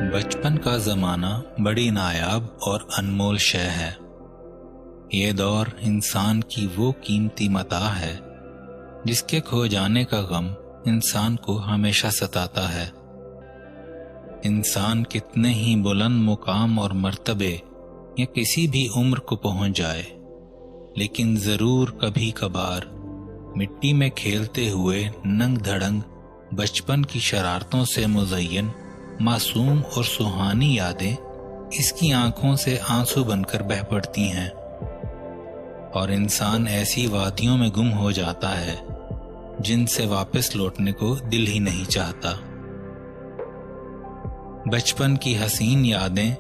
بچپن کا زمانہ بڑی نایاب اور انمول شے ہے۔ یہ دور انسان کی وہ قیمتی متاع ہے جس کے کھو جانے کا غم انسان کو ہمیشہ ستاتا ہے۔ انسان کتنے ہی بلند مقام اور مرتبے یا کسی بھی عمر کو پہنچ جائے، لیکن ضرور کبھی کبھار مٹی میں کھیلتے ہوئے ننگ دھڑنگ بچپن کی شرارتوں سے مزین معصوم اور سہانی یادیں اس کی آنکھوں سے آنسو بن کر بہہ پڑتی ہیں، اور انسان ایسی وادیوں میں گم ہو جاتا ہے جن سے واپس لوٹنے کو دل ہی نہیں چاہتا۔ بچپن کی حسین یادیں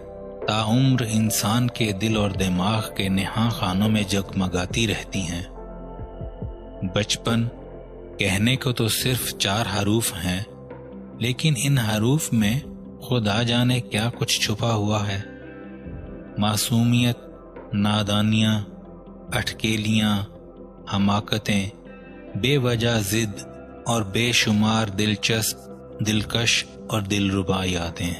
تاعمر انسان کے دل اور دماغ کے نہاں خانوں میں جگمگاتی رہتی ہیں۔ بچپن کہنے کو تو صرف 4 حروف ہیں، لیکن ان حروف میں خدا جانے کیا کچھ چھپا ہوا ہے۔ معصومیت، نادانیاں، اٹکیلیاں، حماقتیں، بے وجہ ضد اور بے شمار دلچسپ، دلکش اور دلربا یادیں۔